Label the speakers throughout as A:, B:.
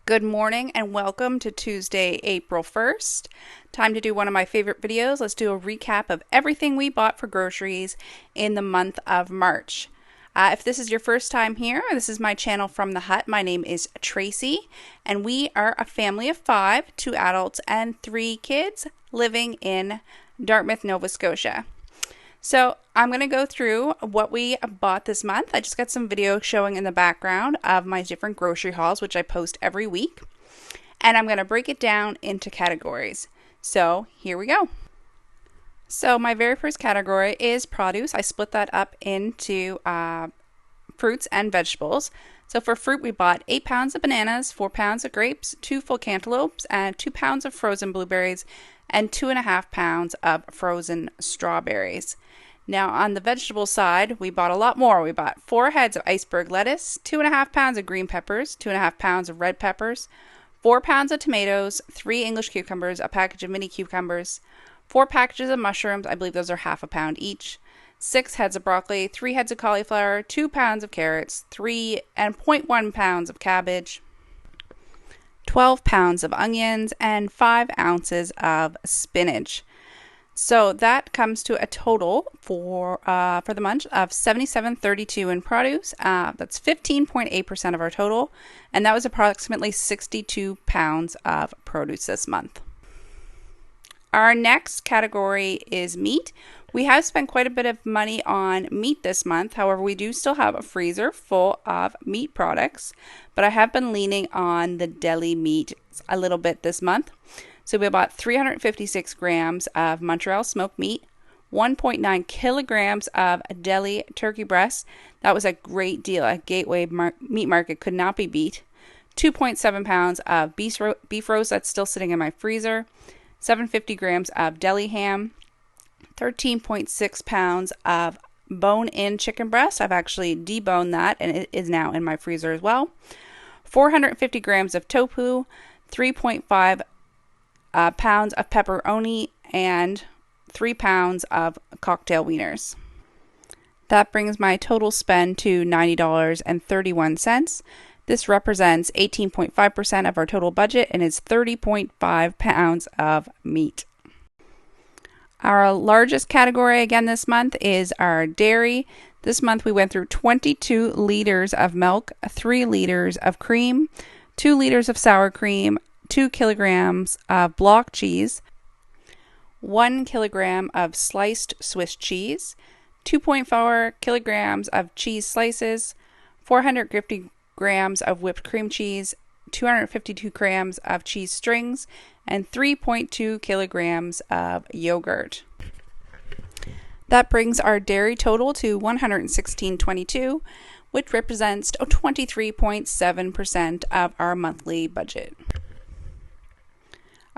A: Good morning and welcome to Tuesday, April 1st. Time to do one of my favorite videos. Let's do a recap of everything we bought for groceries in the month of March. If this is your first time here, this is my channel from the hut. My name is Tracy and we are a family of 5, 2 adults and 3 kids living in Dartmouth, Nova Scotia. So I'm going to go through what we bought this month. I just got some video showing in the background of my different grocery hauls, which I post every week. And I'm going to break it down into categories. So here we go. So my very first category is produce. I split that up into fruits and vegetables. So for fruit, we bought 8 pounds of bananas, 4 pounds of grapes, 2 full cantaloupes, and 2 pounds of frozen blueberries, and 2.5 pounds of frozen strawberries. Now on the vegetable side, we bought a lot more. We bought 4 heads of iceberg lettuce, 2.5 pounds of green peppers, 2.5 pounds of red peppers, 4 pounds of tomatoes, 3 English cucumbers, a package of mini cucumbers, 4 packages of mushrooms, I believe those are half a pound each, 6 heads of broccoli, 3 heads of cauliflower, 2 pounds of carrots, 3.1 pounds of cabbage, 12 pounds of onions, and 5 ounces of spinach. So that comes to a total for the month of $77.32 in produce. That's 15.8% of our total, and that was approximately 62 pounds of produce this month. Our next category is meat. We have spent quite a bit of money on meat this month. However, we do still have a freezer full of meat products, but I have been leaning on the deli meat a little bit this month. So we bought 356 grams of Montreal smoked meat, 1.9 kilograms of deli turkey breasts. That was a great deal. A Gateway meat market could not be beat. 2.7 pounds of beef roast that's still sitting in my freezer. 750 grams of deli ham. 13.6 pounds of bone-in chicken breast. I've actually deboned that and it is now in my freezer as well. 450 grams of tofu. 3.5 pounds of pepperoni, and 3 pounds of cocktail wieners. That brings my total spend to $90.31. This represents 18.5% of our total budget and is 30.5 pounds of meat. Our largest category again this month is our dairy. This month we went through 22 liters of milk, 3 liters of cream, 2 liters of sour cream, 2 kilograms of block cheese, 1 kilogram of sliced Swiss cheese, 2.4 kilograms of cheese slices, 450 grams of whipped cream cheese, 252 grams of cheese strings, and 3.2 kilograms of yogurt. That brings our dairy total to $116.22, which represents 23.7% of our monthly budget.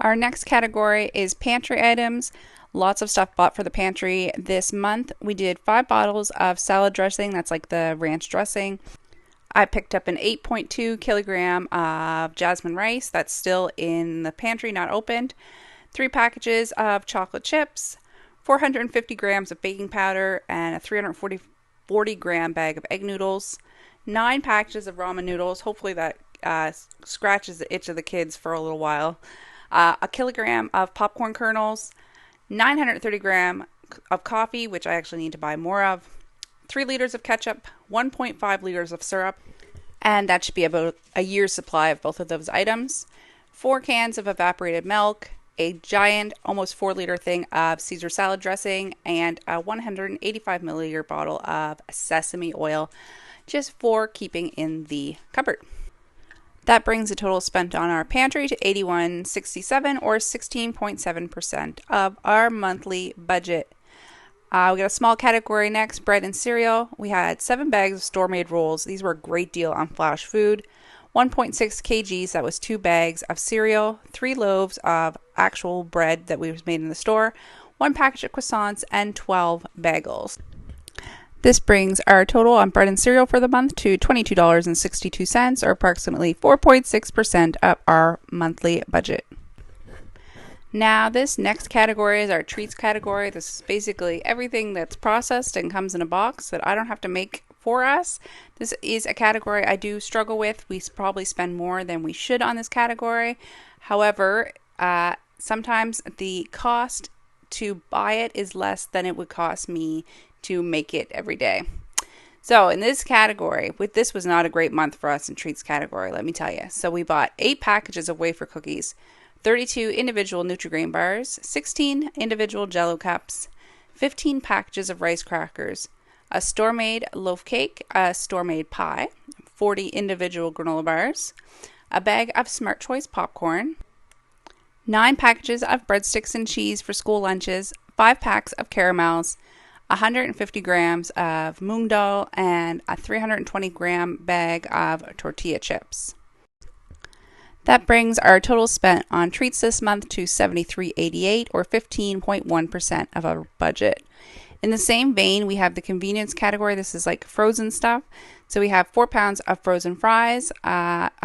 A: Our next category is pantry items. Lots of stuff bought for the pantry this month. We did 5 bottles of salad dressing. That's like the ranch dressing. I picked up an 8.2 kilogram of jasmine rice. That's still in the pantry, not opened. 3 packages of chocolate chips. 450 grams of baking powder and a 340 gram bag of egg noodles. 9 packages of ramen noodles. Hopefully that scratches the itch of the kids for a little while. A kilogram of popcorn kernels, 930 grams of coffee, which I actually need to buy more of, 3 liters of ketchup, 1.5 liters of syrup, and that should be about a year's supply of both of those items, 4 cans of evaporated milk, a giant, almost 4-liter thing of Caesar salad dressing, and a 185 milliliter bottle of sesame oil, just for keeping in the cupboard. That brings the total spent on our pantry to $81.67 or 16.7% of our monthly budget. We got a small category next, bread and cereal. We had 7 bags of store-made rolls. These were a great deal on Flash Food. 1.6 kgs, that was 2 bags of cereal, 3 loaves of actual bread that was made in the store, 1 package of croissants, and 12 bagels. This brings our total on bread and cereal for the month to $22.62, or approximately 4.6% of our monthly budget. Now, this next category is our treats category. This is basically everything that's processed and comes in a box that I don't have to make for us. This is a category I do struggle with. We probably spend more than we should on this category. However, sometimes the cost to buy it is less than it would cost me to make it every day. So in this category, this was not a great month for us in treats category, let me tell you. So we bought 8 packages of wafer cookies, 32 individual Nutri-Grain bars, 16 individual Jell-O cups, 15 packages of rice crackers, a store-made loaf cake, a store-made pie, 40 individual granola bars, a bag of Smart Choice popcorn, 9 packages of breadsticks and cheese for school lunches, 5 packs of caramels, 150 grams of moong dal, and a 320 gram bag of tortilla chips. That brings our total spent on treats this month to $73.88 or 15.1% of our budget. In the same vein, we have the convenience category. This is like frozen stuff. So we have 4 pounds of frozen fries, of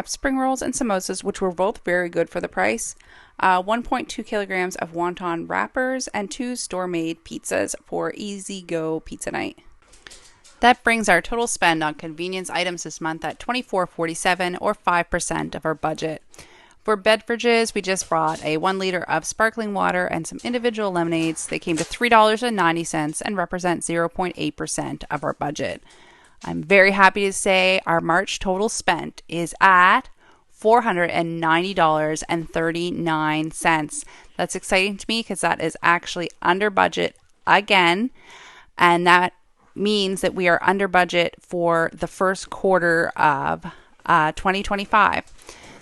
A: spring rolls and samosas, which were both very good for the price. 1.2 kilograms of wonton wrappers, and 2 store-made pizzas for easy go pizza night. That brings our total spend on convenience items this month at $24.47 or 5% of our budget. For beverages, we just brought a 1 liter of sparkling water and some individual lemonades. They came to $3.90 and represent 0.8% of our budget. I'm very happy to say our March total spent is at $490.39. That's exciting to me because that is actually under budget again, and that means that we are under budget for the first quarter of 2025.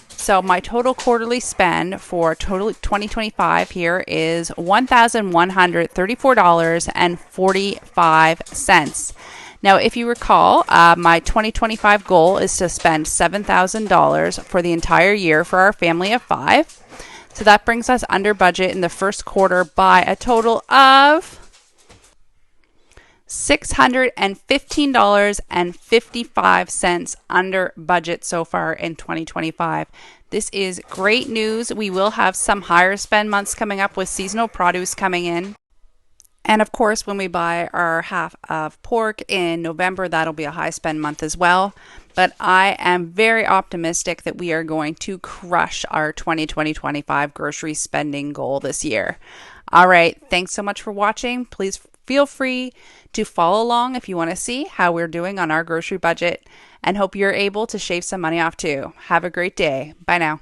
A: So my total quarterly spend for total 2025 here is $1,134.45. Now, if you recall, my 2025 goal is to spend $7,000 for the entire year for our family of 5. So that brings us under budget in the first quarter by a total of $615.55 under budget so far in 2025. This is great news. We will have some higher spend months coming up with seasonal produce coming in. And of course, when we buy our half of pork in November, that'll be a high spend month as well. But I am very optimistic that we are going to crush our 2025 grocery spending goal this year. All right. Thanks so much for watching. Please feel free to follow along if you want to see how we're doing on our grocery budget, and hope you're able to shave some money off too. Have a great day. Bye now.